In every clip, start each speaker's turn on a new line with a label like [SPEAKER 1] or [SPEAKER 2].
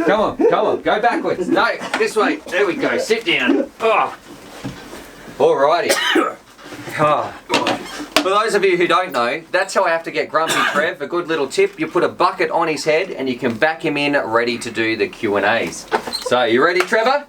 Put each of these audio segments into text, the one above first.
[SPEAKER 1] Come on, go backwards. No, this way. There we go. Sit down. Oh. Alrighty. For those of you who don't know, that's how I have to get Grumpy Trev. A good little tip: you put a bucket on his head, and you can back him in, ready to do the Q&As. So, you ready, Trevor?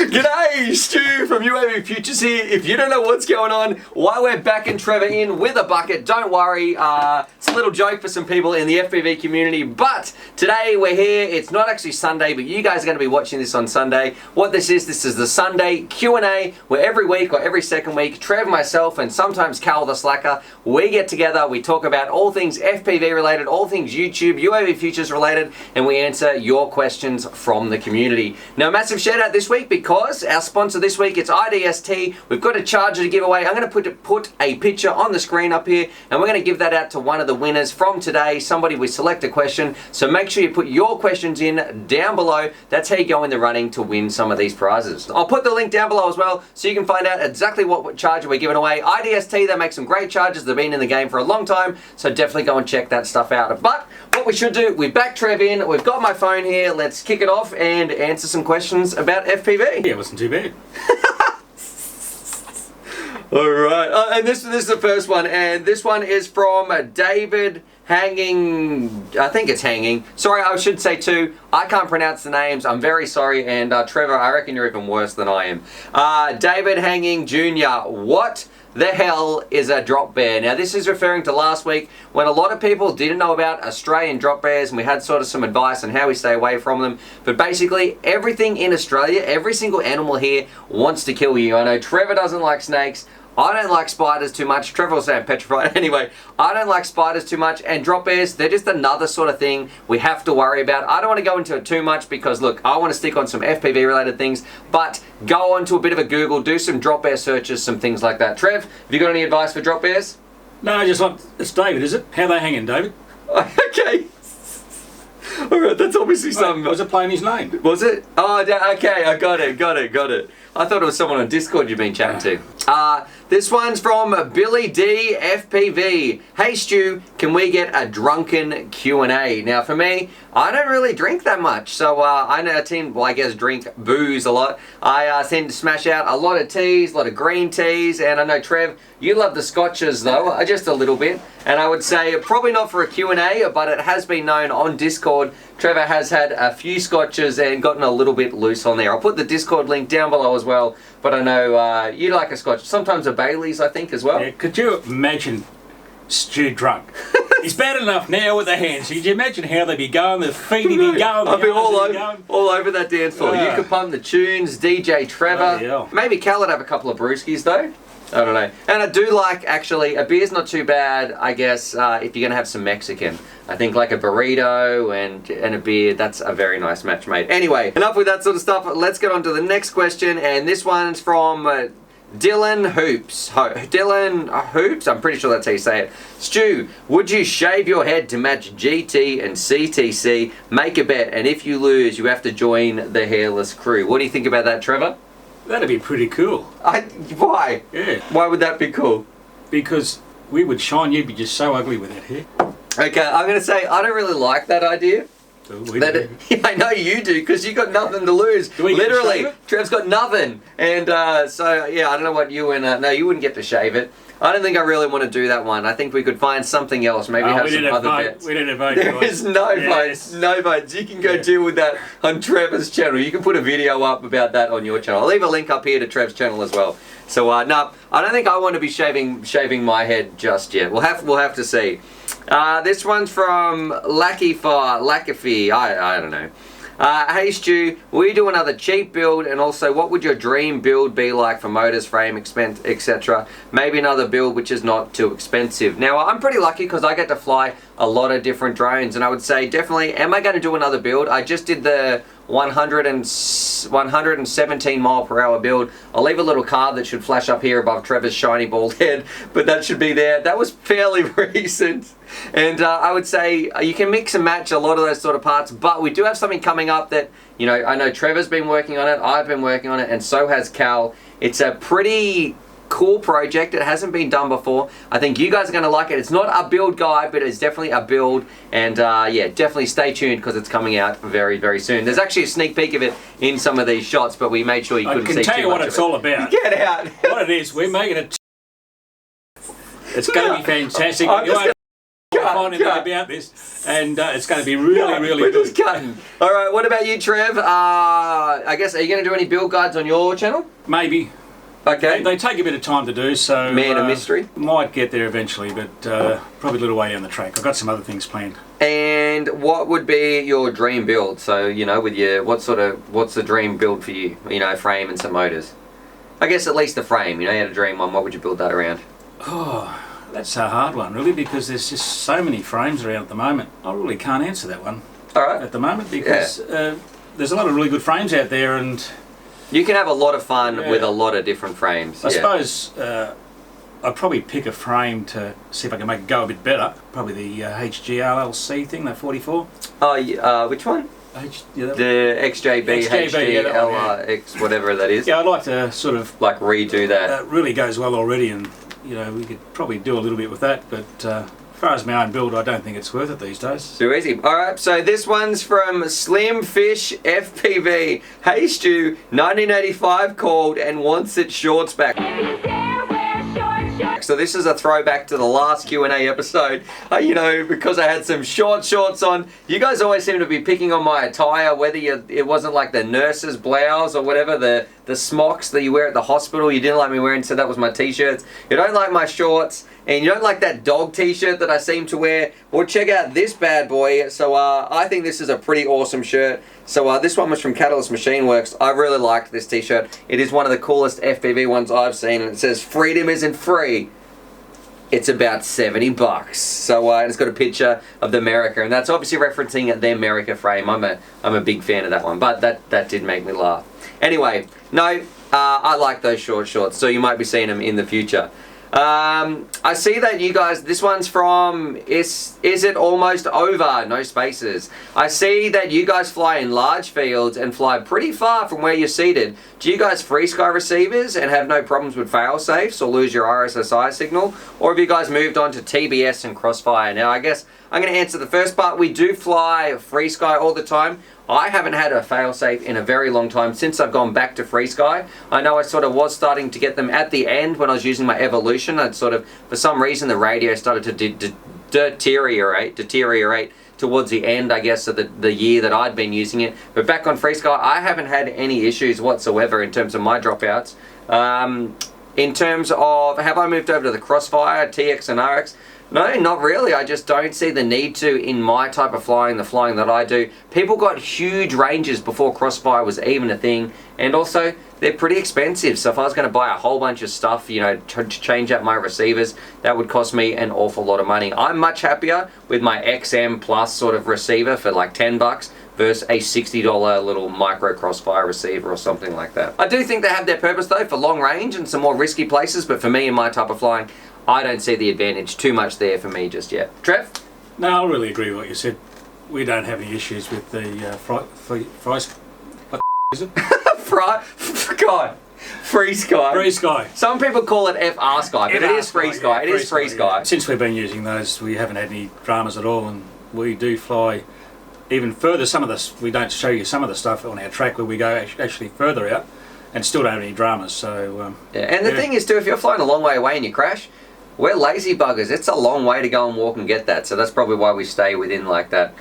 [SPEAKER 1] G'day, Stu from UAVfutures here. If you don't know what's going on, why we're backing Trevor in with a bucket, don't worry. It's a little joke for some people in the FPV community, but today we're here. It's not actually Sunday, but you guys are going to be watching this on Sunday. What this is the Sunday Q&A, where every week or every second week, Trev, myself, and sometimes Cal the Slacker, we get together, we talk about all things FPV related, all things YouTube, UAVfutures related, and we answer your questions from the community. Now, massive shout out this week because our sponsor this week, it's IDST. We've got a charger to give away. I'm going to put a picture on the screen up here, and we're going to give that out to one of the winners from today. Somebody, we select a question, so make sure you put your questions in down below. That's how you go in the running to win some of these prizes. I'll put the link down below as well, so you can find out exactly what charger we're giving away. IDST, they make some great chargers. They've been in the game for a long time, so definitely go and check that stuff out. But what we should do, we've backed Trev in, we've got my phone here, let's kick it off and answer some questions about FPV.
[SPEAKER 2] Yeah, it wasn't too bad.
[SPEAKER 1] Alright, and this is the first one, and this one is from David Hanging, I think it's Hanging. Sorry, I should say too, I can't pronounce the names, I'm very sorry, and Trevor, I reckon you're even worse than I am. David Hanging Jr., what the hell is a drop bear? Now, this is referring to last week when a lot of people didn't know about Australian drop bears, and we had sort of some advice on how we stay away from them. But basically, everything in Australia, every single animal here wants to kill you. I know Trevor doesn't like snakes. I don't like spiders too much. Trevor will say I'm petrified. Anyway, I don't like spiders too much, and drop bears, they're just another sort of thing we have to worry about. I don't want to go into it too much because, look, I want to stick on some FPV related things, but go on to a bit of a Google, do some drop bear searches, some things like that. Trev, have you got any advice for drop bears?
[SPEAKER 2] No, just like, it's David, is it? How are they hanging, David?
[SPEAKER 1] Okay. Alright, that's obviously something.
[SPEAKER 2] Was it playing his name?
[SPEAKER 1] Was it? Oh, okay, I got it. I thought it was someone on Discord you've been chatting to. This one's from Billy D FPV. Hey Stu, can we get a drunken Q&A? Now for me, I don't really drink that much, so I tend, well, I guess drink booze a lot. I tend to smash out a lot of teas, a lot of green teas, and I know Trev, you love the scotches though, just a little bit. And I would say probably not for a Q&A, but it has been known on Discord, Trevor has had a few scotches and gotten a little bit loose on there. I'll put the Discord link down below as well, but I know you like a scotch, sometimes a Bailey's I think as well.
[SPEAKER 2] Yeah, could you imagine Stu drunk? He's bad enough now with the hands. Could you imagine how they'd be going, the feet he'd be going,
[SPEAKER 1] I'd be all over that dance floor. You could pump the tunes, DJ Trevor. Maybe Cal would have a couple of brewskis though. I don't know. And I do like, actually, a beer's not too bad, I guess, if you're going to have some Mexican. I think like a burrito and a beer, that's a very nice match made. Anyway, enough with that sort of stuff. Let's get on to the next question, and this one's from Dylan Hoops. Dylan Hoops? I'm pretty sure that's how you say it. Stu, would you shave your head to match GT and CTC? Make a bet, and if you lose, you have to join the hairless crew. What do you think about that, Trevor?
[SPEAKER 2] That'd be pretty cool.
[SPEAKER 1] Why?
[SPEAKER 2] Yeah.
[SPEAKER 1] Why would that be cool?
[SPEAKER 2] Because we would shine, you'd be just so ugly with that hair.
[SPEAKER 1] Okay, I'm going to say I don't really like that idea. Yeah, I know you do, because you got nothing to lose. Literally, Trev's got nothing. And so, yeah, I don't know what you and... no, you wouldn't get to shave it. I don't think I really want to do that one. I think we could find something else. Maybe have some other bets.
[SPEAKER 2] We didn't vote.
[SPEAKER 1] There is no votes. No votes. You can go deal with that on Trevor's channel. You can put a video up about that on your channel. I'll leave a link up here to Trev's channel as well. So, no, I don't think I want to be shaving my head just yet. We'll have to see. This one's from Lackify. I don't know. Hey Stu, will you do another cheap build, and also what would your dream build be like for motors, frame, expense, etc. Maybe another build which is not too expensive. Now I'm pretty lucky because I get to fly a lot of different drones, and I would say definitely, am I going to do another build? I just did the 117 mile per hour build. I'll leave a little card that should flash up here above Trevor's shiny bald head, but that should be there. That was fairly recent. And I would say you can mix and match a lot of those sort of parts, but we do have something coming up that, you know, I know Trevor's been working on it, I've been working on it, and so has Cal. It's a pretty cool project. It hasn't been done before. I think you guys are going to like it. It's not a build guide, but it's definitely a build. And yeah, definitely stay tuned because it's coming out very, very soon. There's actually a sneak peek of it in some of these shots, but we made sure you couldn't see too much of it.
[SPEAKER 2] I can tell you what it's all about.
[SPEAKER 1] Get out.
[SPEAKER 2] What it is, we're making it. It's going to be fantastic. Finding out about this, and it's going to be really, really
[SPEAKER 1] we're
[SPEAKER 2] good.
[SPEAKER 1] Just cutting. All right, what about you, Trev? I guess, are you going to do any build guides on your channel?
[SPEAKER 2] Maybe.
[SPEAKER 1] Okay.
[SPEAKER 2] They take a bit of time to do, so...
[SPEAKER 1] Man of mystery?
[SPEAKER 2] Might get there eventually, but probably a little way down the track. I've got some other things planned.
[SPEAKER 1] And what would be your dream build? So, you know, with your, what's the dream build for you? You know, frame and some motors. I guess at least the frame, you know, you had a dream one, what would you build that around?
[SPEAKER 2] Oh, that's a hard one, really, because there's just so many frames around at the moment. I really can't answer that one.
[SPEAKER 1] All right.
[SPEAKER 2] At the moment, because there's a lot of really good frames out there, and...
[SPEAKER 1] You can have a lot of fun with a lot of different frames.
[SPEAKER 2] I suppose I'd probably pick a frame to see if I can make it go a bit better. Probably the HGLLC thing, that 44.
[SPEAKER 1] Oh, which one? The XJB, HDLRX, whatever that is.
[SPEAKER 2] Yeah, I'd like to sort of...
[SPEAKER 1] Like redo that.
[SPEAKER 2] That really goes well already, and, you know, we could probably do a little bit with that, but... as far as my own build, I don't think it's worth it these days.
[SPEAKER 1] Too easy. Alright, so this one's from Slim Fish FPV. Hey Stu, 1985 called and wants its shorts back. So this is a throwback to the last Q&A episode. You know, because I had some shorts on. You guys always seem to be picking on my attire, whether it wasn't like the nurse's blouse or whatever, the smocks that you wear at the hospital. You didn't like me wearing, so that was my t-shirts. You don't like my shorts, and you don't like that dog t-shirt that I seem to wear. Well, check out this bad boy. So I think this is a pretty awesome shirt. So this one was from Catalyst Machine Works. I really liked this t-shirt. It is one of the coolest FPV ones I've seen, and it says freedom isn't free. It's about 70 bucks. So it's got a picture of the America, and that's obviously referencing the America frame. I'm a big fan of that one, but that did make me laugh. Anyway, no, I like those shorts, so you might be seeing them in the future. I see that you guys, this one's from Is It Almost Over? No spaces. I see that you guys fly in large fields and fly pretty far from where you're seated. Do you guys free sky receivers and have no problems with fail safes or lose your RSSI signal? Or have you guys moved on to TBS and Crossfire? Now I guess I'm going to answer the first part. We do fly free sky all the time. I haven't had a failsafe in a very long time since I've gone back to FreeSky. I know I sort of was starting to get them at the end when I was using my Evolution. I'd sort of, for some reason, the radio started to deteriorate towards the end, I guess, of the year that I'd been using it. But back on FreeSky, I haven't had any issues whatsoever in terms of my dropouts. In terms of, have I moved over to the Crossfire, TX and RX? No, not really. I just don't see the need to in my type of flying, the flying that I do. People got huge ranges before Crossfire was even a thing, and also they're pretty expensive. So if I was going to buy a whole bunch of stuff, you know, to change out my receivers, that would cost me an awful lot of money. I'm much happier with my XM Plus sort of receiver for like 10 bucks versus a $60 little micro Crossfire receiver or something like that. I do think they have their purpose though for long range and some more risky places, but for me and my type of flying, I don't see the advantage too much there for me just yet. Trev?
[SPEAKER 2] No, I really agree with what you said. We don't have any issues with the
[SPEAKER 1] Free Sky.
[SPEAKER 2] Free Sky.
[SPEAKER 1] Some people call it FR Sky, but it is Free Sky. It is Free Sky.
[SPEAKER 2] Yeah. Since we've been using those, we haven't had any dramas at all, and we do fly even further. Some of this, we don't show you some of the stuff on our track where we go actually further out and still don't have any dramas. So
[SPEAKER 1] yeah, and the thing is too, if you're flying a long way away and you crash, we're lazy buggers. It's a long way to go and walk and get that. So that's probably why we stay within like that,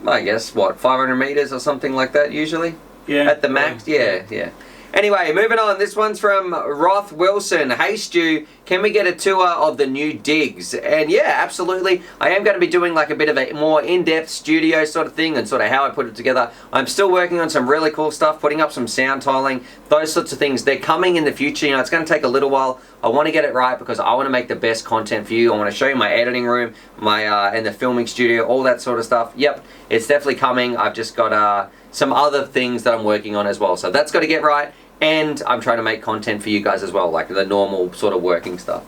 [SPEAKER 1] I guess, what, 500 meters or something like that usually?
[SPEAKER 2] Yeah.
[SPEAKER 1] At the max? Yeah. Anyway, moving on. This one's from Roth Wilson. Hey Stu, can we get a tour of the new digs? And yeah, absolutely. I am going to be doing like a bit of a more in-depth studio sort of thing and sort of how I put it together. I'm still working on some really cool stuff, putting up some sound tiling, those sorts of things. They're coming in the future. You know, it's going to take a little while. I want to get it right because I want to make the best content for you. I want to show you my editing room, my and the filming studio, all that sort of stuff. Yep, it's definitely coming. I've just got some other things that I'm working on as well. So that's got to get right. And I'm trying to make content for you guys as well, like the normal sort of working stuff.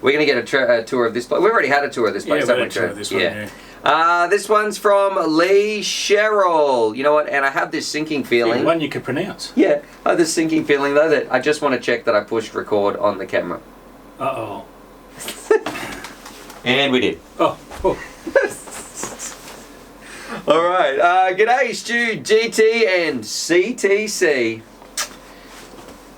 [SPEAKER 1] We're going to get a tour of this place. We've already had a tour of this place.
[SPEAKER 2] Yeah, we had a tour of this one, yeah.
[SPEAKER 1] This one's from Lee Sherrill. You know what? And I have this sinking feeling.
[SPEAKER 2] One you could pronounce.
[SPEAKER 1] Yeah, I have this sinking feeling though that I just want to check that I pushed record on the camera.
[SPEAKER 2] Uh-oh.
[SPEAKER 1] And we did.
[SPEAKER 2] Oh.
[SPEAKER 1] All right. G'day, Stu, GT, and CTC.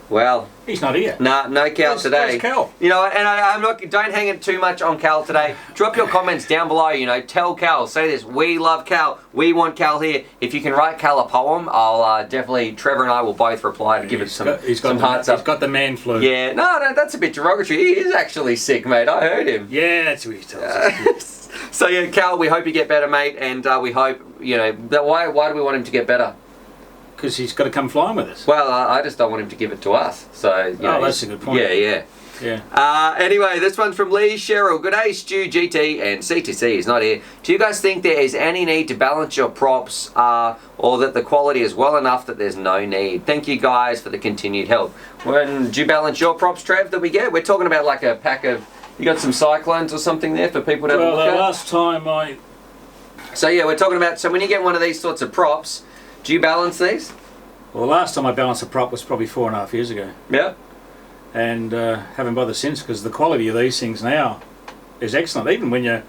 [SPEAKER 1] Well,
[SPEAKER 2] he's not here.
[SPEAKER 1] Nah, no Cal today.
[SPEAKER 2] Where's Cal?
[SPEAKER 1] You know, and I'm not. Don't hang it too much on Cal today. Drop your comments down below. You know, tell Cal. Say this: we love Cal. We want Cal here. If you can write Cal a poem, I'll definitely. Trevor and I will both reply to give it some hearts up.
[SPEAKER 2] He's got the man flu.
[SPEAKER 1] Yeah, no, that's a bit derogatory. He is actually sick, mate. I heard him.
[SPEAKER 2] Yeah, that's what he tells us.
[SPEAKER 1] So yeah, Cal, we hope you get better, mate, and we hope why do we want him to get better?
[SPEAKER 2] Because he's got to come flying with us.
[SPEAKER 1] Well, I just don't want him to give it to us. So
[SPEAKER 2] that's a good point.
[SPEAKER 1] Yeah. Anyway, this one's from Lee Sherrill. Good day, Stu, GT, and CTC is not here. Do you guys think there is any need to balance your props, or that the quality is well enough that there's no need? Thank you guys for the continued help. When do you balance your props, Trev, that we get? We're talking about like a pack of. You got some Cyclones or something there for people to have a look at?
[SPEAKER 2] Well, the last time
[SPEAKER 1] So yeah, we're talking about. So when you get one of these sorts of props. Do you balance these?
[SPEAKER 2] Well, the last time I balanced a prop was probably 4.5 years ago.
[SPEAKER 1] Yeah.
[SPEAKER 2] And haven't bothered since, because the quality of these things now is excellent. Even when you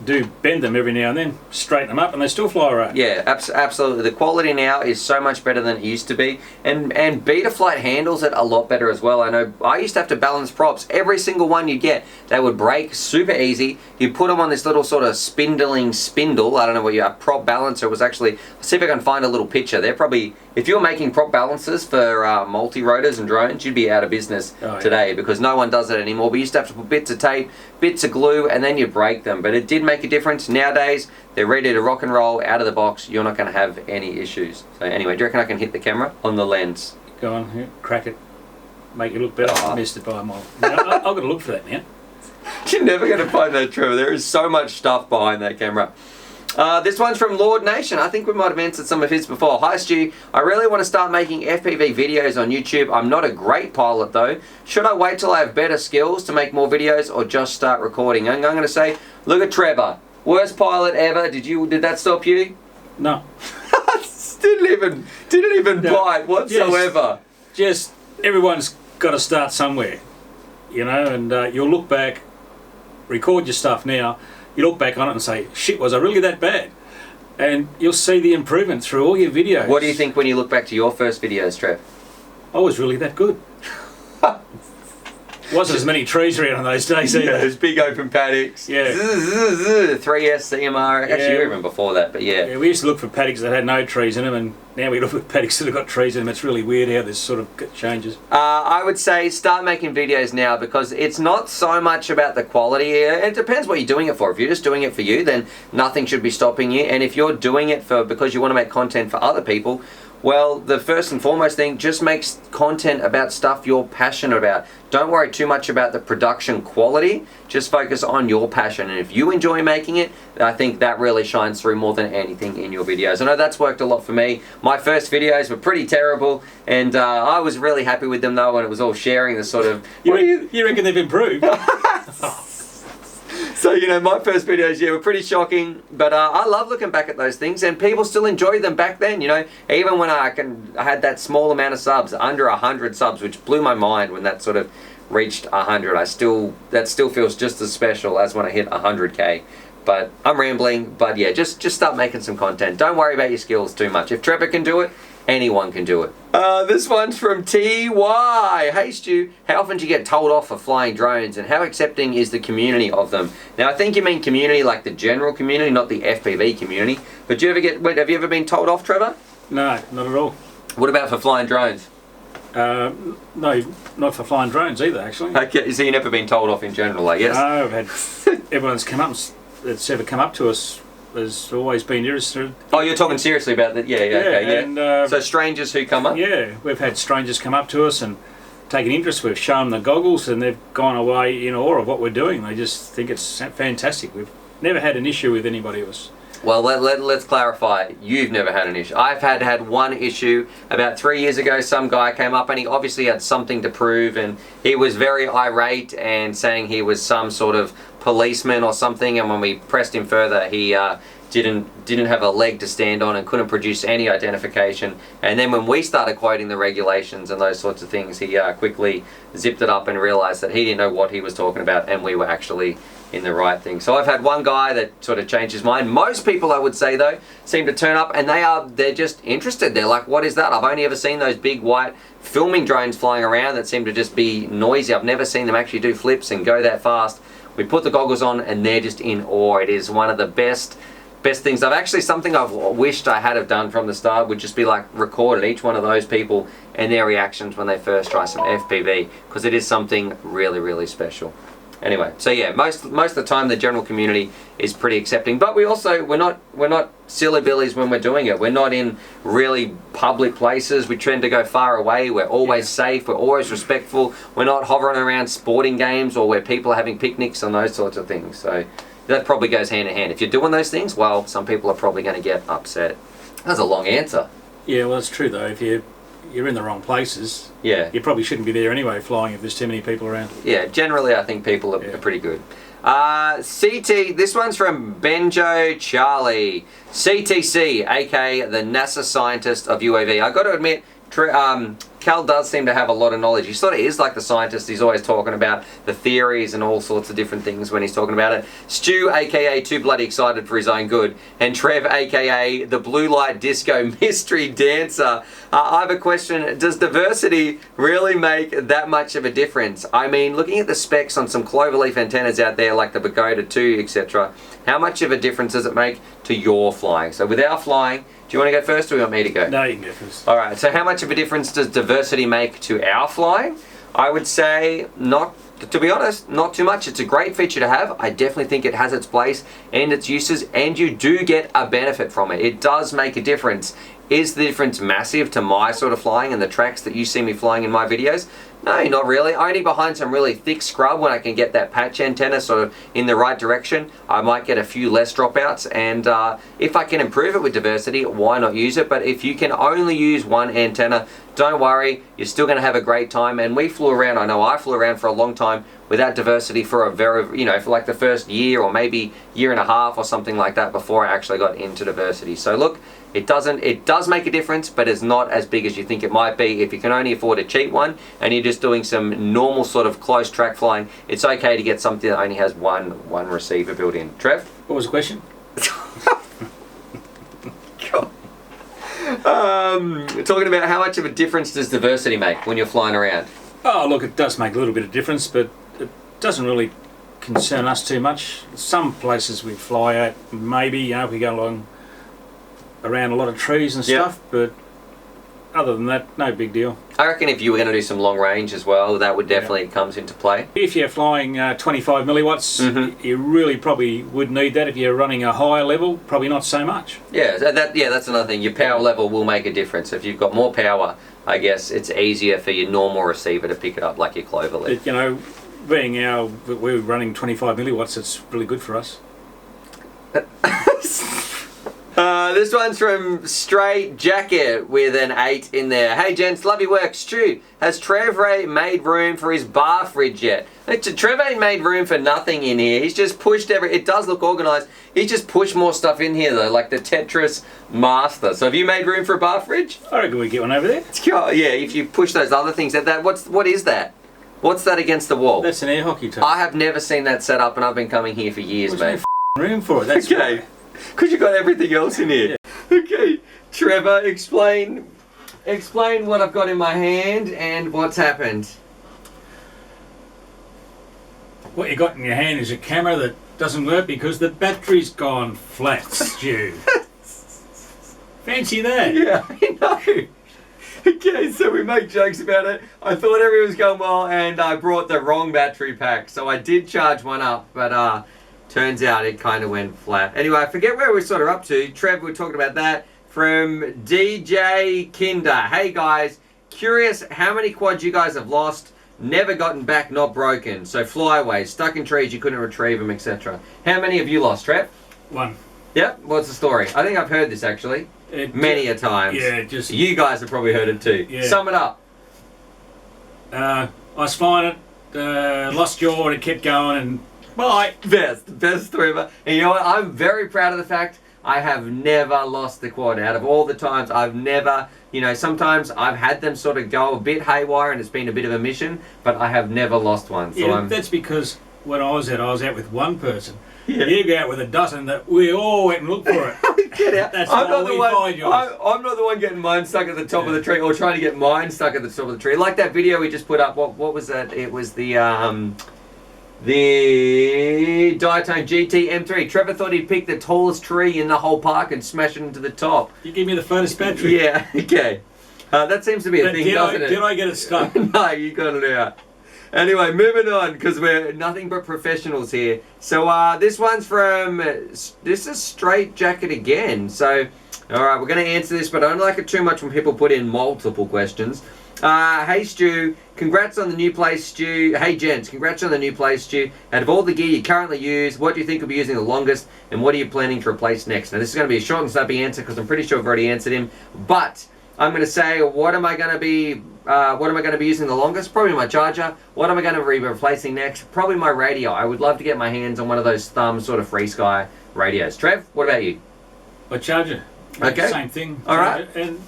[SPEAKER 2] do bend them every now and then, straighten them up, and they still fly right.
[SPEAKER 1] Yeah, absolutely. The quality now is so much better than it used to be, and Betaflight handles it a lot better as well. I know I used to have to balance props. Every single one you get, they would break super easy. You put them on this little sort of spindling spindle. I don't know what you have. Prop balancer was actually. I'll see if I can find a little picture. They're probably, if you're making prop balancers for multi-rotors and drones, you'd be out of business today because no one does it anymore. We used to have to put bits of tape, bits of glue, and then you break them. But it did make a difference. Nowadays, they're ready to rock and roll out of the box. You're not going to have any issues. So anyway, do you reckon I can hit the camera on the lens?
[SPEAKER 2] Go on, here, crack it, make it look better. I missed it by a mile. I've got to look for that now.
[SPEAKER 1] You're never going to find that, Trevor. There is so much stuff behind that camera. This one's from Lord Nation. I think we might have answered some of his before. Hi Stu, I really want to start making FPV videos on YouTube. I'm not a great pilot though. Should I wait till I have better skills to make more videos or just start recording? And I'm going to say, look at Trevor. Worst pilot ever. Did that stop you?
[SPEAKER 2] No.
[SPEAKER 1] didn't even bite whatsoever.
[SPEAKER 2] Just everyone's got to start somewhere, you know, and you'll look back, record your stuff now, you look back on it and say, shit, was I really that bad? And you'll see the improvement through all your videos.
[SPEAKER 1] What do you think when you look back to your first videos, Trev?
[SPEAKER 2] I was really that good. Wasn't as many trees around on those days either.
[SPEAKER 1] Yeah, there's big open paddocks.
[SPEAKER 2] Yeah.
[SPEAKER 1] 3S CMR. Actually, even before that, but yeah.
[SPEAKER 2] Yeah, we used to look for paddocks that had no trees in them, and now we look for paddocks that have got trees in them. It's really weird how this sort of changes.
[SPEAKER 1] I would say start making videos now because it's not so much about the quality. It depends what you're doing it for. If you're just doing it for you, then nothing should be stopping you. And if you're doing it because you want to make content for other people, well, the first and foremost thing, just make content about stuff you're passionate about. Don't worry too much about the production quality. Just focus on your passion. And if you enjoy making it, I think that really shines through more than anything in your videos. I know that's worked a lot for me. My first videos were pretty terrible, and I was really happy with them though when it was all sharing the sort of...
[SPEAKER 2] You reckon they've improved?
[SPEAKER 1] So, you know, my first videos, yeah, were pretty shocking, but I love looking back at those things, and people still enjoy them back then, you know, even when I had that small amount of subs, under 100 subs, which blew my mind when that sort of reached 100. That still feels just as special as when I hit 100K. But I'm rambling, but yeah, just start making some content. Don't worry about your skills too much. If Trevor can do it, anyone can do it. This one's from TY. Hey Stu, how often do you get told off for flying drones, and how accepting is the community of them? Now I think you mean community like the general community, not the FPV community. But have you ever been told off, Trevor?
[SPEAKER 2] No, not at all.
[SPEAKER 1] What about for flying drones?
[SPEAKER 2] No, not for flying drones either, actually.
[SPEAKER 1] Okay, so you've never been told off in general, I guess?
[SPEAKER 2] No, I've had everyone's that's ever come up to us has always been interested.
[SPEAKER 1] Oh, you're talking seriously about that? Yeah, okay, yeah.
[SPEAKER 2] And,
[SPEAKER 1] so strangers who come up?
[SPEAKER 2] Yeah, we've had strangers come up to us and take an interest. We've shown them the goggles and they've gone away in awe of what we're doing. They just think it's fantastic. We've never had an issue with anybody else.
[SPEAKER 1] Well, let's clarify. You've never had an issue. I've had one issue about 3 years ago. Some guy came up and he obviously had something to prove, and he was very irate and saying he was some sort of policeman or something. And when we pressed him further, he didn't have a leg to stand on and couldn't produce any identification. And then when we started quoting the regulations and those sorts of things, he quickly zipped it up and realized that he didn't know what he was talking about, and we were actually in the right thing. So I've had one guy that sort of changed his mind. Most people, I would say though, seem to turn up and they're just interested. They're like, what is that? I've only ever seen those big white filming drones flying around that seem to just be noisy. I've never seen them actually do flips and go that fast. We put the goggles on and they're just in awe. It is one of the best things. Something I've wished I had have done from the start would just be like recorded each one of those people and their reactions when they first try some FPV, because it is something really, really special. Anyway, so yeah, most of the time the general community is pretty accepting, but we're not silly billies when we're doing it. We're not in really public places. We tend to go far away. We're always safe. We're always respectful. We're not hovering around sporting games or where people are having picnics and those sorts of things. So that probably goes hand in hand. If you're doing those things, well, some people are probably going to get upset. That's a long answer.
[SPEAKER 2] Yeah, well, it's true though. If you're in the wrong places,
[SPEAKER 1] yeah,
[SPEAKER 2] you probably shouldn't be there anyway flying if there's too many people around.
[SPEAKER 1] Yeah, generally I think people are pretty good. CT, this one's from Benjo Charlie. CTC, aka the NASA scientist of UAV. I got to admit, Cal does seem to have a lot of knowledge. He sort of is like the scientist. He's always talking about the theories and all sorts of different things when he's talking about it. Stu, aka too bloody excited for his own good, and Trev, aka the blue light disco mystery dancer. I have a question. Does diversity really make that much of a difference? I mean, looking at the specs on some cloverleaf antennas out there like the Pagoda 2, etc., how much of a difference does it make to your flying? So with our flying, do you want to go first or do you want me to go?
[SPEAKER 2] No, you can go first.
[SPEAKER 1] All right, so how much of a difference does diversity make to our flying? I would say not, to be honest, not too much. It's a great feature to have. I definitely think it has its place and its uses, and you do get a benefit from it. It does make a difference. Is the difference massive to my sort of flying and the tracks that you see me flying in my videos? No, not really. Only behind some really thick scrub when I can get that patch antenna sort of in the right direction, I might get a few less dropouts, and if I can improve it with diversity, why not use it? But if you can only use one antenna, don't worry, you're still going to have a great time. And we flew around, I know I flew around for a long time without diversity for a very, for like the first year or maybe year and a half or something like that before I actually got into diversity. So look, it does make a difference, but it's not as big as you think it might be. If you can only afford a cheap one and you're just doing some normal sort of close track flying, it's okay to get something that only has one receiver built in. Trev?
[SPEAKER 2] What was the question?
[SPEAKER 1] Talking about how much of a difference does diversity make when you're flying around?
[SPEAKER 2] Oh, look, it does make a little bit of difference, but it doesn't really concern us too much. Some places we fly at, maybe, if we go along around a lot of trees and stuff, but other than that, no big deal.
[SPEAKER 1] I reckon if you were going to do some long range as well, that would definitely comes into play.
[SPEAKER 2] If you're flying 25 milliwatts, you really probably would need that. If you're running a higher level, probably not so much.
[SPEAKER 1] Yeah, that's another thing. Your power level will make a difference. If you've got more power, I guess it's easier for your normal receiver to pick it up like your cloverleaf.
[SPEAKER 2] We're running 25 milliwatts, it's really good for us.
[SPEAKER 1] This one's from Straight Jacket with an 8 in there. Hey gents, love your work. Stu, has Trevor made room for his bar fridge yet? Trevor ain't made room for nothing in here. He's just pushed it does look organised. He's just pushed more stuff in here though, like the Tetris master. So have you made room for a bar fridge?
[SPEAKER 2] I reckon we get one over there.
[SPEAKER 1] Yeah, if you push those other things at that, what is that? What's that against the wall?
[SPEAKER 2] That's an air hockey table.
[SPEAKER 1] I have never seen that set up and I've been coming here for years, mate.
[SPEAKER 2] No room for it, that's
[SPEAKER 1] okay.
[SPEAKER 2] Why.
[SPEAKER 1] Because you've got everything else in here. Yeah. Okay, Trevor, explain what I've got in my hand and what's happened.
[SPEAKER 2] What you got in your hand is a camera that doesn't work because the battery's gone flat, Stu. Fancy that?
[SPEAKER 1] Yeah, I know. Okay, so we make jokes about it. I thought everything was going well and I brought the wrong battery pack. So I did charge one up, but turns out it kind of went flat. Anyway, I forget where we're sort of up to. Trev, we're talking about that. From DJ Kinder. Hey guys, curious how many quads you guys have lost, never gotten back, not broken. So flyaways, stuck in trees, you couldn't retrieve them, etc. How many have you lost, Trev?
[SPEAKER 2] One.
[SPEAKER 1] Yep. What's the story? I think I've heard this actually many a times.
[SPEAKER 2] Yeah, just
[SPEAKER 1] you guys have probably heard it too.
[SPEAKER 2] Yeah.
[SPEAKER 1] Sum it up.
[SPEAKER 2] I was flying it, lost yaw, and it kept going, and bye.
[SPEAKER 1] Best story ever. And you know what? I'm very proud of the fact I have never lost the quad. Out of all the times, I've never, you know, sometimes I've had them sort of go a bit haywire and it's been a bit of a mission, but I have never lost one. So
[SPEAKER 2] Yeah, that's because when I was out with one person.
[SPEAKER 1] Yeah.
[SPEAKER 2] You go out with a dozen that we all went and looked for it.
[SPEAKER 1] Get out.
[SPEAKER 2] That's
[SPEAKER 1] I'm
[SPEAKER 2] why
[SPEAKER 1] not the
[SPEAKER 2] we
[SPEAKER 1] one.
[SPEAKER 2] find yours.
[SPEAKER 1] I'm not the one getting mine stuck at the top of the tree, or trying to get mine stuck at the top of the tree. Like that video we just put up. What was that? It was the Diatone GT M3. Trevor thought he'd pick the tallest tree in the whole park and smash it into the top.
[SPEAKER 2] You give me the furnace battery.
[SPEAKER 1] Yeah. Okay. That seems to be a
[SPEAKER 2] But
[SPEAKER 1] thing, doesn't it?
[SPEAKER 2] Did I get it stuck?
[SPEAKER 1] No, you got it out. Anyway, moving on, because we're nothing but professionals here. So this one's from, this is Straight Jacket again. So, all right, we're going to answer this, but I don't like it too much when people put in multiple questions. Hey Stu, congrats on the new place, Stu. Hey gents, congrats on the new place, Stu. Out of all the gear you currently use, what do you think will be using the longest, and what are you planning to replace next? Now this is going to be a short and snappy answer because I'm pretty sure I've already answered him, but I'm going to say, what am I going to be using the longest? Probably my charger. What am I going to be replacing next? Probably my radio. I would love to get my hands on one of those thumb sort of free sky radios. Trev, what about you?
[SPEAKER 2] My charger.
[SPEAKER 1] Okay.
[SPEAKER 2] Same thing.
[SPEAKER 1] All right.
[SPEAKER 2] And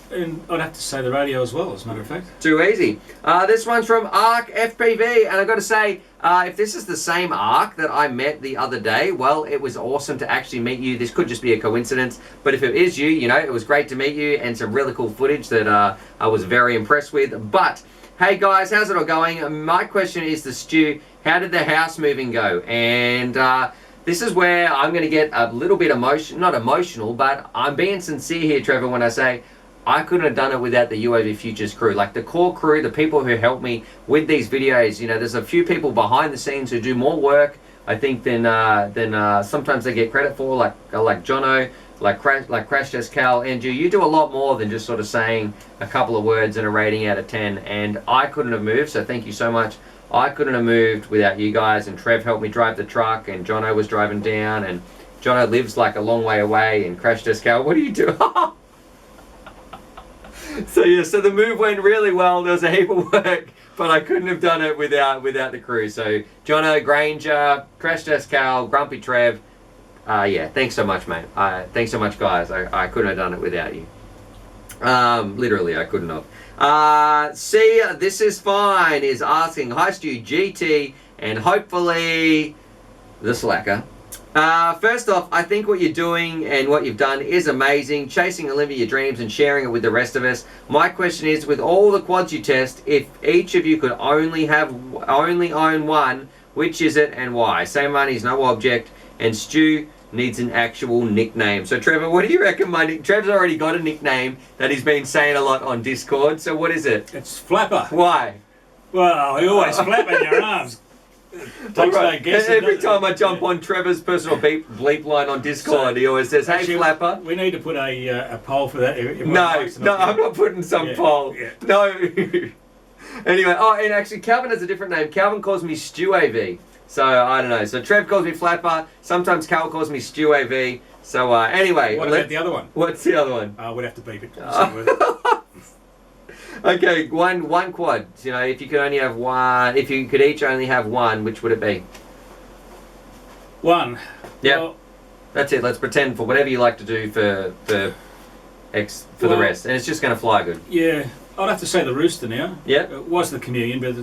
[SPEAKER 2] I'd have to say the radio as well, as a matter of fact.
[SPEAKER 1] Too easy. This one's from Arc FPV, and I've got to say, if this is the same Arc that I met the other day, well, it was awesome to actually meet you. This could just be a coincidence, but if it is you, you know, it was great to meet you, and some really cool footage that I was very impressed with. But, hey guys, how's it all going? My question is to Stu, how did the house moving go? And this is where I'm going to get a little bit not emotional, but I'm being sincere here, Trevor, when I say I couldn't have done it without the UAVfutures crew. Like the core crew, the people who helped me with these videos. You know, there's a few people behind the scenes who do more work, I think, than sometimes they get credit for, like Jono, like Crash Test Cal, and you do a lot more than just sort of saying a couple of words and a rating out of 10. And I couldn't have moved, so thank you so much. I couldn't have moved without you guys, and Trev helped me drive the truck, and Jono was driving down, and Jono lives like a long way away, and Crash Test Cal, what are you doing? So yeah, so the move went really well. There was a heap of work, but I couldn't have done it without the crew. So Jono, Granger, Crash Test Cal, Grumpy Trev, yeah, thanks so much, mate. Thanks so much, guys. I couldn't have done it without you. Literally, I couldn't have. See, this is fine is asking, hi Stu, GT, and hopefully the slacker. First off, I think what you're doing and what you've done is amazing, chasing and living your dreams and sharing it with the rest of us. My question is, with all the quads you test, if each of you could only own one, which is it and why? Same money is no object, and Stu needs an actual nickname. So Trevor, what do you reckon Trev's already got a nickname that he's been saying a lot on Discord, so what is it?
[SPEAKER 2] It's Flapper.
[SPEAKER 1] Why?
[SPEAKER 2] Well, you always flap in your arms.
[SPEAKER 1] Right. Every time I jump on Trevor's personal bleep line on Discord, he always says, hey
[SPEAKER 2] actually,
[SPEAKER 1] Flapper.
[SPEAKER 2] We need to put a poll for that.
[SPEAKER 1] No, I'm not putting some poll.
[SPEAKER 2] Yeah.
[SPEAKER 1] No. Anyway, and actually Calvin has a different name. Calvin calls me Stu AV. So, I don't know. So, Trev calls me Flapper. Sometimes Cal calls me Stu AV. So, anyway.
[SPEAKER 2] What about the other one?
[SPEAKER 1] What's the other one?
[SPEAKER 2] We'd have to beep it.
[SPEAKER 1] Okay, one quad. You know, if you could only have one, if you could each only have one, which would it be?
[SPEAKER 2] One.
[SPEAKER 1] Yeah.
[SPEAKER 2] Well,
[SPEAKER 1] that's it. Let's pretend for whatever you like to do for the rest. And it's just going to fly good.
[SPEAKER 2] Yeah. I'd have to say the Rooster now.
[SPEAKER 1] Yeah.
[SPEAKER 2] It was the Chameleon, but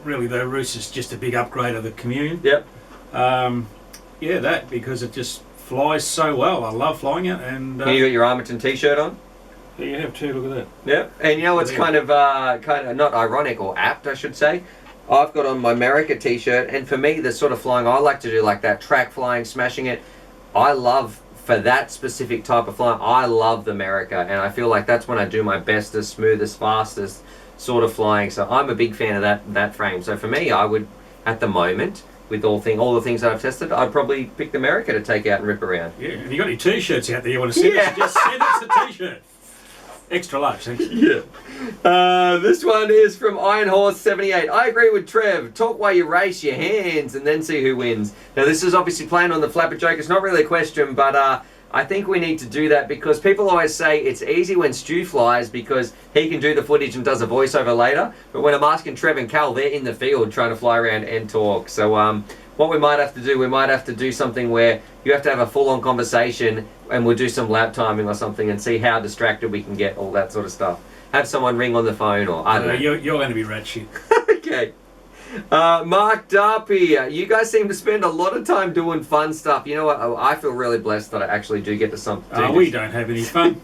[SPEAKER 2] really the Rooster's just a big upgrade of the Chameleon.
[SPEAKER 1] Yep.
[SPEAKER 2] Yeah, that, because it just flies so well. I love flying it. And
[SPEAKER 1] you got your Armiton t-shirt on?
[SPEAKER 2] Yeah, you have too, look at that.
[SPEAKER 1] Yep. And you know what's kind of not ironic or apt, I should say? I've got on my America t-shirt, and for me, the sort of flying I like to do, like that track flying, smashing it, I love, for that specific type of flying, I love the America, and I feel like that's when I do my bestest, smoothest, fastest sort of flying. So I'm a big fan of that frame. So for me, I would, at the moment, with all the things that I've tested, I'd probably pick the America to take out and rip around.
[SPEAKER 2] Yeah, and you got any t-shirts out there you want to send us? Just send us a t-shirt. Extra large, thanks.
[SPEAKER 1] Yeah. This one is from Iron Horse 78. I agree with Trev. Talk while you race your hands and then see who wins. Now this is obviously playing on the flapper joke. It's not really a question, but I think we need to do that because people always say it's easy when Stu flies because he can do the footage and does a voiceover later. But when I'm asking Trev and Cal, they're in the field trying to fly around and talk. So what we might have to do, we might have to do something where you have to have a full-on conversation and we'll do some lap timing or something and see how distracted we can get, all that sort of stuff. Have someone ring on the phone or I don't know.
[SPEAKER 2] You're going to be rat shit.
[SPEAKER 1] Okay. Mark Darpy, you guys seem to spend a lot of time doing fun stuff. You know what? I feel really blessed that I actually do get to do
[SPEAKER 2] We don't have any fun.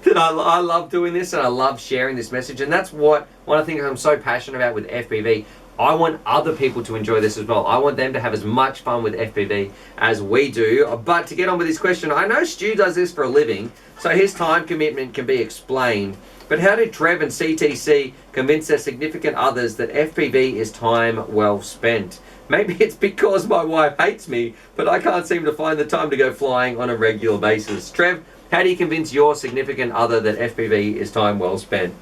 [SPEAKER 1] That I love doing this and I love sharing this message. And that's one of the things I'm so passionate about with FPV. I want other people to enjoy this as well. I want them to have as much fun with FPV as we do. But to get on with this question, I know Stu does this for a living, so his time commitment can be explained. But how did Trev and CTC convince their significant others that FPV is time well spent? Maybe it's because my wife hates me, but I can't seem to find the time to go flying on a regular basis. Trev, how do you convince your significant other that FPV is time well spent?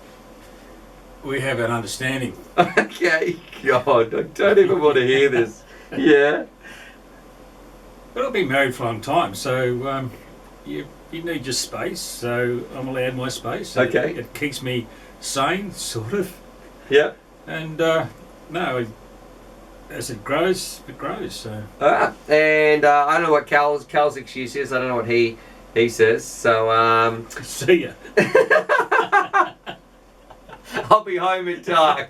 [SPEAKER 2] We have an understanding.
[SPEAKER 1] Okay, God, I don't even want to hear this. Yeah.
[SPEAKER 2] But I've been married for a long time, so you need your space, so I'm allowed my space.
[SPEAKER 1] Okay.
[SPEAKER 2] It keeps me sane, sort of.
[SPEAKER 1] Yeah.
[SPEAKER 2] And no, as it grows, it grows. So.
[SPEAKER 1] And I don't know what Cal's excuse is. I don't know what he says. So
[SPEAKER 2] See ya.
[SPEAKER 1] I'll be home at dark.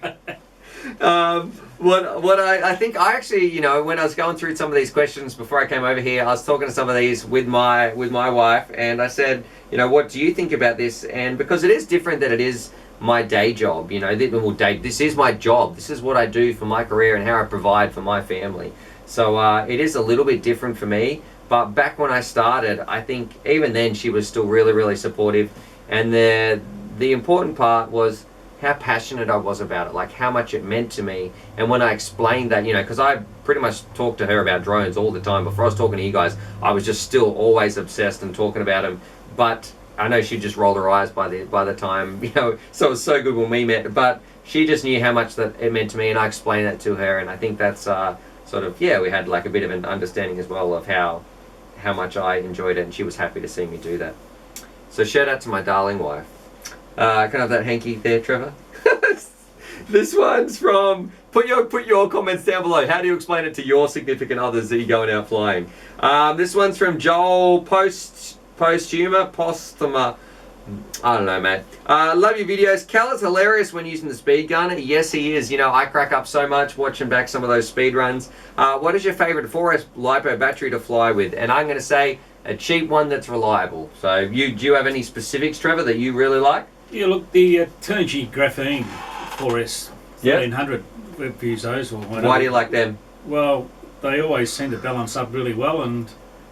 [SPEAKER 1] What I think I actually, you know, when I was going through some of these questions before I came over here, I was talking to some of these with my wife, and I said, you know, what do you think about this? And because it is different that it is my day job, you know, this is my job. This is what I do for my career and how I provide for my family. So it is a little bit different for me. But back when I started, I think even then she was still really, really supportive. And the important part was how passionate I was about it, like how much it meant to me. And when I explained that, you know, because I pretty much talked to her about drones all the time. Before I was talking to you guys, I was just still always obsessed and talking about them. But I know she'd just roll her eyes by the time, you know, so it was so good when we met. But she just knew how much that it meant to me, and I explained that to her. And I think that's sort of, yeah, we had like a bit of an understanding as well of how much I enjoyed it, and she was happy to see me do that. So shout out to my darling wife. Can I have that hanky there, Trevor? This one's from, put your comments down below. How do you explain it to your significant others that you're going out flying? This one's from Joel Postuma. I don't know, mate. Love your videos. Cal is hilarious when using the speed gun. Yes, he is. You know, I crack up so much watching back some of those speed runs. What is your favorite 4S Lipo battery to fly with? And I'm going to say a cheap one that's reliable. So do you have any specifics, Trevor, that you really like?
[SPEAKER 2] Yeah, look, the Turnigy Graphene 4S 1300, we've used those or whatever.
[SPEAKER 1] Why do you like them?
[SPEAKER 2] Well, they always seem to balance up really well and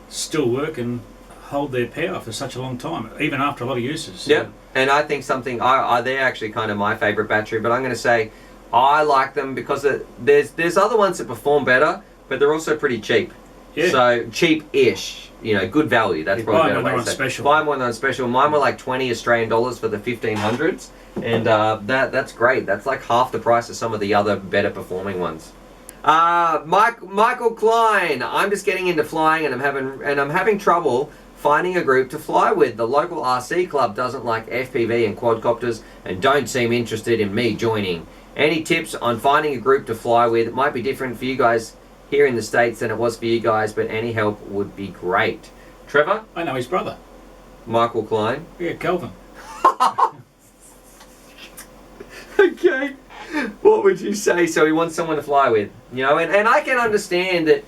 [SPEAKER 2] still work and hold their power for such a long time, even after a lot of uses. So.
[SPEAKER 1] Yep, and I think they're actually kind of my favourite battery, but I'm going to say I like them because there's other ones that perform better, but they're also pretty cheap.
[SPEAKER 2] Yeah.
[SPEAKER 1] So cheap-ish, you know, good value. That's probably a better way to say.
[SPEAKER 2] Special.
[SPEAKER 1] Buy one on special. Mine were like 20 Australian dollars for the 1500s, and that's great. That's like half the price of some of the other better performing ones. Michael Klein. I'm just getting into flying, and I'm having trouble finding a group to fly with. The local RC club doesn't like FPV and quadcopters and don't seem interested in me joining. Any tips on finding a group to fly with? It might be different for you guys here in the States than it was for you guys, but any help would be great. Trevor?
[SPEAKER 2] I know his brother.
[SPEAKER 1] Michael Klein?
[SPEAKER 2] Yeah, Kelvin.
[SPEAKER 1] Okay. What would you say? So he wants someone to fly with, you know, and I can understand that.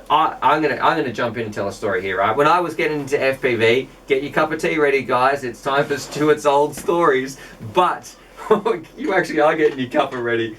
[SPEAKER 1] I'm gonna jump in and tell a story here, right? When I was getting into FPV, get your cup of tea ready, guys. It's time for Stuart's old stories. But you actually are getting your cuppa ready.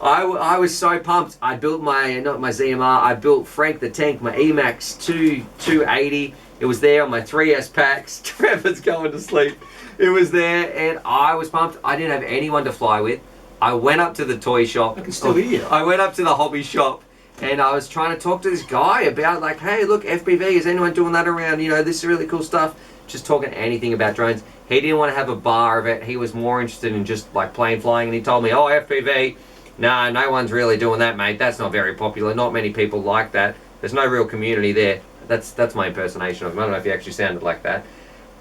[SPEAKER 1] I was so pumped. I built my ZMR. I built Frank the Tank, my Emax 280. It was there on my 3S packs. Trevor's going to sleep. It was there, and I was pumped. I didn't have anyone to fly with. I went up to the toy shop.
[SPEAKER 2] I can still hear you.
[SPEAKER 1] I went up to the hobby shop, and I was trying to talk to this guy about like, hey, look, FPV, is anyone doing that around? You know, this is really cool stuff. Just talking anything about drones. He didn't want to have a bar of it. He was more interested in just like plane flying, and he told me, oh, FPV, nah, no one's really doing that, mate. That's not very popular. Not many people like that. There's no real community there. That's my impersonation of him. I don't know if he actually sounded like that.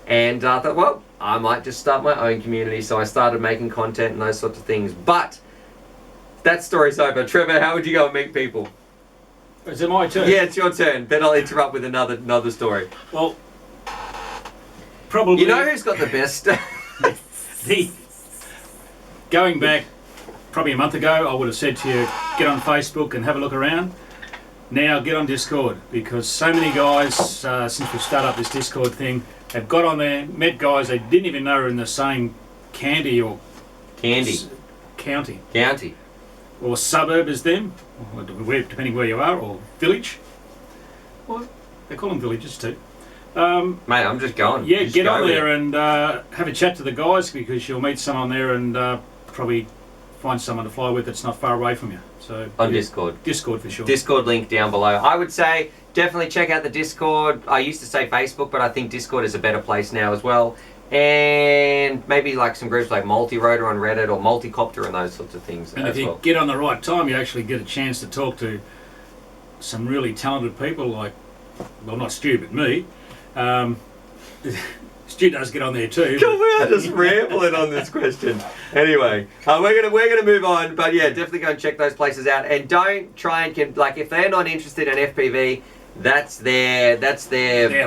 [SPEAKER 1] And I thought, well, I might just start my own community. So I started making content and those sorts of things. But that story's over. Trevor, how would you go and meet people?
[SPEAKER 2] Is it my turn?
[SPEAKER 1] Yeah, it's your turn. Then I'll interrupt with another story.
[SPEAKER 2] Well, probably.
[SPEAKER 1] You know who's got the best?
[SPEAKER 2] Going back probably a month ago, I would have said to you, get on Facebook and have a look around. Now get on Discord, because so many guys, since we've started up this Discord thing, have got on there, met guys they didn't even know were in the same county or county or suburb as them, or depending where you are, or village. Well, they call them villages too.
[SPEAKER 1] Mate, I'm just going.
[SPEAKER 2] Yeah,
[SPEAKER 1] just
[SPEAKER 2] get
[SPEAKER 1] go
[SPEAKER 2] on
[SPEAKER 1] with
[SPEAKER 2] there
[SPEAKER 1] it.
[SPEAKER 2] and have a chat to the guys, because you'll meet someone there and probably find someone to fly with that's not far away from you. So
[SPEAKER 1] On Discord.
[SPEAKER 2] Discord for sure.
[SPEAKER 1] Discord link down below. I would say definitely check out the Discord. I used to say Facebook, but I think Discord is a better place now as well. And maybe like some groups like Multi-Rotor on Reddit or Multicopter and those sorts of things
[SPEAKER 2] And
[SPEAKER 1] as
[SPEAKER 2] if you
[SPEAKER 1] well.
[SPEAKER 2] get on the right time, you actually get a chance to talk to some really talented people like, well, not Stu, but me. Stu does get on there too.
[SPEAKER 1] We're just rambling on this question. Anyway, we're gonna move on, but yeah, definitely go and check those places out, and don't try and like if they're not interested in FPV, that's their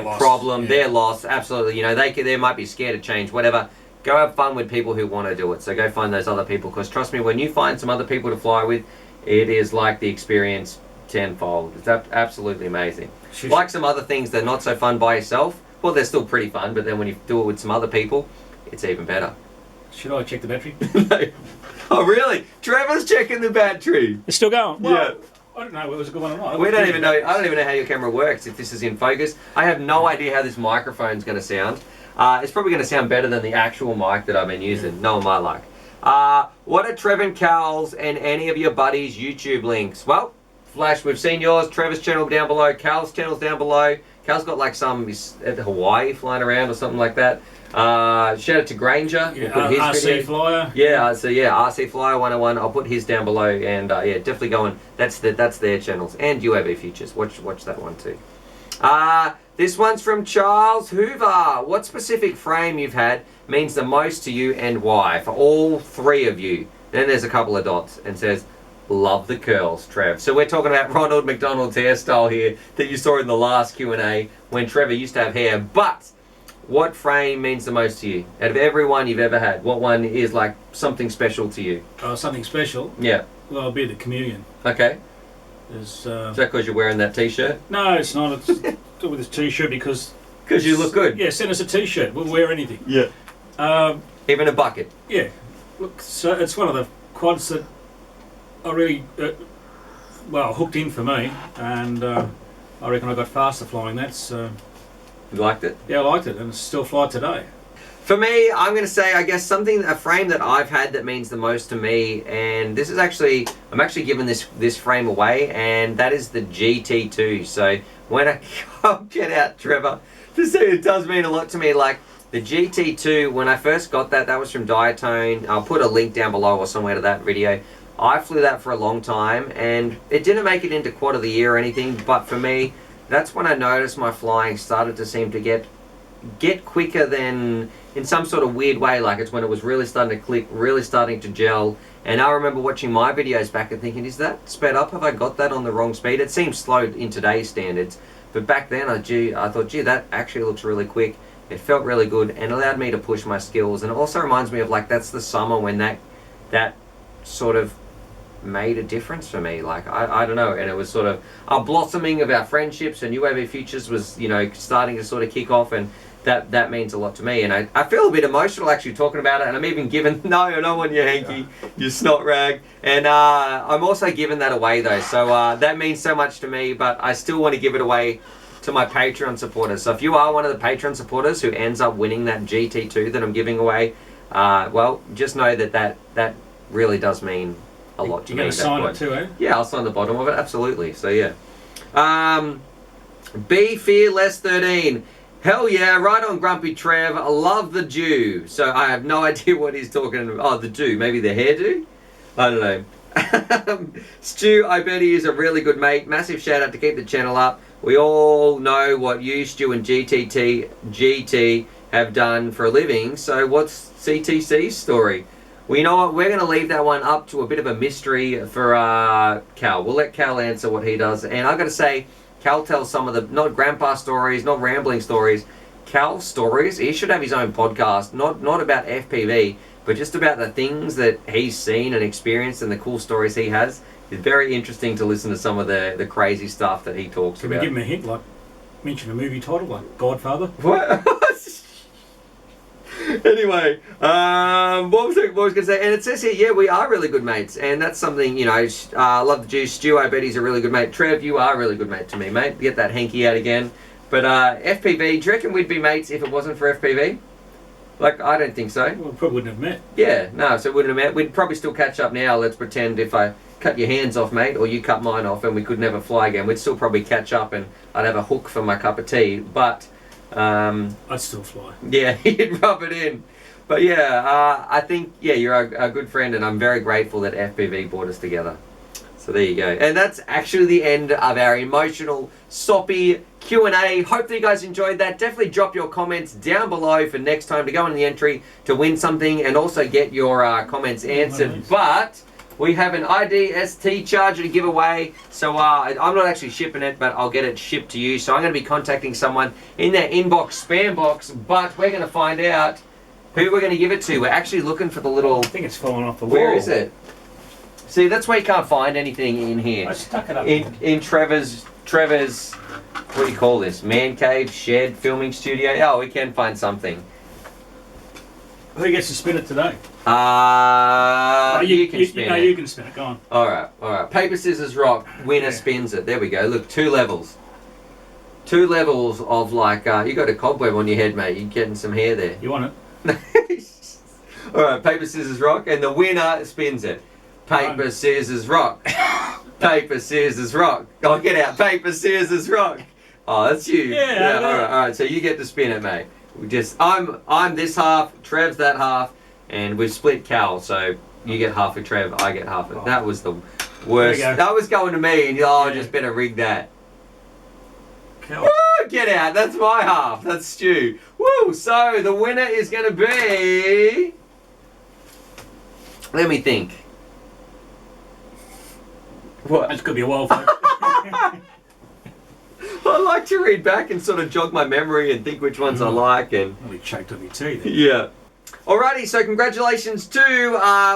[SPEAKER 2] loss.
[SPEAKER 1] problem,
[SPEAKER 2] Yeah.
[SPEAKER 1] their loss. Absolutely, you know they might be scared of change, whatever. Go have fun with people who want to do it. So go find those other people, because trust me, when you find some other people to fly with, it is like the experience tenfold. It's absolutely amazing.
[SPEAKER 2] Sure.
[SPEAKER 1] Like some other things, they're not so fun by yourself. Well, they're still pretty fun, but then when you do it with some other people, it's even better.
[SPEAKER 2] Should I check the battery?
[SPEAKER 1] Oh, really? Trevor's checking the battery.
[SPEAKER 2] It's still going. Well,
[SPEAKER 1] Yeah.
[SPEAKER 2] I don't know whether it was a good one or not.
[SPEAKER 1] We don't even know. I don't even know how your camera works, if this is in focus. I have no idea how this microphone's going to sound. It's probably going to sound better than the actual mic that I've been using. No, my luck. What are Trev and Cal's and any of your buddies' YouTube links? Well, Flash, we've seen yours. Trevor's channel down below. Cal's channel's down below. Cal's got like he's at Hawaii flying around or something like that. Shout out to Granger.
[SPEAKER 2] Yeah,
[SPEAKER 1] We'll put his
[SPEAKER 2] RC
[SPEAKER 1] video.
[SPEAKER 2] Flyer.
[SPEAKER 1] Yeah, so yeah, RC Flyer 101. I'll put his down below, and yeah, definitely going. That's their channels, and UAVfutures. Watch that one too. This one's from Charles Hoover. What specific frame you've had means the most to you, and why? For all three of you. Then there's a couple of dots and says, love the curls, Trev. So we're talking about Ronald McDonald's hairstyle here that you saw in the last Q&A when Trevor used to have hair. But what frame means the most to you? Out of every one you've ever had, what one is like something special to you?
[SPEAKER 2] Something special?
[SPEAKER 1] Yeah.
[SPEAKER 2] Well, I'll be the Chameleon.
[SPEAKER 1] Okay.
[SPEAKER 2] Is
[SPEAKER 1] that because you're wearing that t-shirt?
[SPEAKER 2] No, it's not. It's with this t-shirt because
[SPEAKER 1] you look good.
[SPEAKER 2] Yeah, send us a t-shirt. We'll wear anything.
[SPEAKER 1] Yeah. Even a bucket.
[SPEAKER 2] Yeah. Look, so it's one of the quads that I really, hooked in for me, and I reckon I got faster flying that. So.
[SPEAKER 1] You liked it?
[SPEAKER 2] Yeah, I liked it, and it's still fly today.
[SPEAKER 1] For me, I'm going to say, I guess a frame that I've had that means the most to me, and this is actually, I'm actually giving this frame away, and that is the GT2. So when I'll get out, Trevor, to say it does mean a lot to me. Like the GT2, when I first got that was from Diatone. I'll put a link down below or somewhere to that video. I flew that for a long time, and it didn't make it into quad of the year or anything, but for me, that's when I noticed my flying started to seem to get quicker than, in some sort of weird way, like it's when it was really starting to click, really starting to gel. And I remember watching my videos back and thinking, is that sped up? Have I got that on the wrong speed? It seems slow in today's standards, but back then I thought, gee, that actually looks really quick. It felt really good and allowed me to push my skills. And it also reminds me of like, that's the summer when that sort of made a difference for me. Like I don't know, and it was sort of a blossoming of our friendships, and UAVfutures was, you know, starting to sort of kick off, and that means a lot to me. And I feel a bit emotional actually talking about it, and I'm even giving no, I don't want you hanky, you snot rag, and I'm also giving that away though, so that means so much to me, but I still want to give it away to my Patreon supporters. So if you are one of the Patreon supporters who ends up winning that GT2 that I'm giving away, well, just know that really does mean a lot to
[SPEAKER 2] You're
[SPEAKER 1] me.
[SPEAKER 2] going to sign it too, eh?
[SPEAKER 1] Yeah, I'll sign the bottom of it, absolutely. So yeah. Be Fearless 13. Hell yeah, right on Grumpy Trev. I love the Jew. So I have no idea what he's talking about. Oh, the Jew. Maybe the hairdo? I don't know. Stu, I bet he is a really good mate. Massive shout out to keep the channel up. We all know what you, Stu, and GT have done for a living. So what's CTC's story? Well, you know what? We're going to leave that one up to a bit of a mystery for Cal. We'll let Cal answer what he does. And I've got to say, Cal tells some of the, not grandpa stories, not rambling stories, Cal stories. He should have his own podcast, not about FPV, but just about the things that he's seen and experienced and the cool stories he has. It's very interesting to listen to some of the crazy stuff that he talks
[SPEAKER 2] Can
[SPEAKER 1] about.
[SPEAKER 2] we give him a hint, like mention a movie title, like Godfather?
[SPEAKER 1] What? Anyway, what was I going to say? And it says here, yeah, we are really good mates. And that's something, you know, love the juice. Stu, I bet he's a really good mate. Trev, you are a really good mate to me, mate. Get that hanky out again. But FPV, do you reckon we'd be mates if it wasn't for FPV? Like, I don't think so.
[SPEAKER 2] Well, we probably wouldn't have met.
[SPEAKER 1] Yeah, no, so we wouldn't have met. We'd probably still catch up now. Let's pretend if I cut your hands off, mate, or you cut mine off and we could never fly again. We'd still probably catch up and I'd have a hook for my cup of tea. But...
[SPEAKER 2] I'd still fly.
[SPEAKER 1] Yeah, you'd rub it in. But yeah, I think, yeah, you're a good friend and I'm very grateful that FPV brought us together. So there you go. And that's actually the end of our emotional, soppy Q&A. Hope that you guys enjoyed that. Definitely drop your comments down below for next time to go in the entry to win something and also get your comments answered. But we have an IDST charger to give away. So I'm not actually shipping it, but I'll get it shipped to you. So I'm going to be contacting someone in their inbox spam box, but we're going to find out who we're going to give it to. We're actually looking for the little...
[SPEAKER 2] I think it's falling off the wall.
[SPEAKER 1] Where is it? See, that's why you can't find anything in here.
[SPEAKER 2] I stuck it up.
[SPEAKER 1] In Trevor's, what do you call this? Man cave, shed, filming studio. Oh, we can find something.
[SPEAKER 2] Who gets to spin it today?
[SPEAKER 1] You can spin it.
[SPEAKER 2] You can spin it. Go on.
[SPEAKER 1] Alright. Paper, scissors, rock. Winner spins it. There we go. Look, 2 levels. 2 levels of like, you got a cobweb on your head, mate. You're getting some hair there.
[SPEAKER 2] You want it?
[SPEAKER 1] Alright, paper, scissors, rock. And the winner spins it. Paper, scissors, rock. Paper, scissors, rock. Oh, get out. Paper, scissors, rock. Oh, that's you.
[SPEAKER 2] Yeah.
[SPEAKER 1] Alright. So you get to spin it, mate. I'm this half, Trev's that half, and we've split Cal. So you get half of Trev, I get half of it. That was the worst. That was going to me, and I just better rig that. Woo, get out. That's my half. That's Stu. Woo. So the winner is going to be... Let me think. What?
[SPEAKER 2] That's going to be a while, folks.
[SPEAKER 1] I like to read back and sort of jog my memory and think which ones I like. And
[SPEAKER 2] I'll be choked on your tea then.
[SPEAKER 1] yeah. Alrighty, so congratulations to,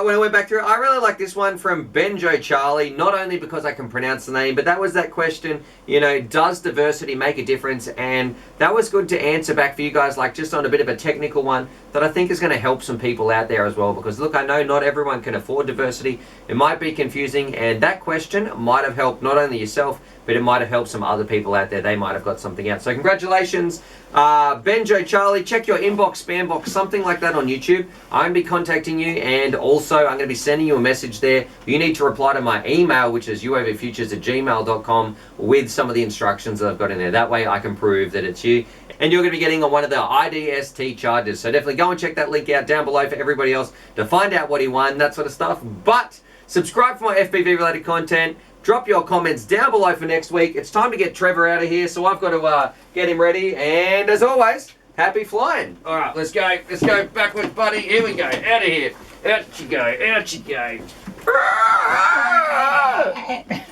[SPEAKER 1] when I went back through, I really like this one from Benjo Charlie, not only because I can pronounce the name, but that was that question, you know, does diversity make a difference? And that was good to answer back for you guys, like just on a bit of a technical one that I think is going to help some people out there as well, because look, I know not everyone can afford diversity. It might be confusing, and that question might have helped not only yourself, but it might have helped some other people out there. They might have got something out. So congratulations, Benjo Charlie. Check your inbox, spam box, something like that on YouTube. I'm going to be contacting you, and also I'm going to be sending you a message there. You need to reply to my email, which is UAVfutures@gmail.com, with some of the instructions that I've got in there. That way I can prove that it's you. And you're going to be getting on one of the IDST chargers. So definitely go and check that link out down below for everybody else to find out what he won, that sort of stuff. But subscribe for more FPV related content. Drop your comments down below for next week. It's time to get Trevor out of here, so I've got to get him ready. And as always, happy flying. All right, let's go. Let's go backwards, buddy. Here we go. Out of here. Out you go. Out you go.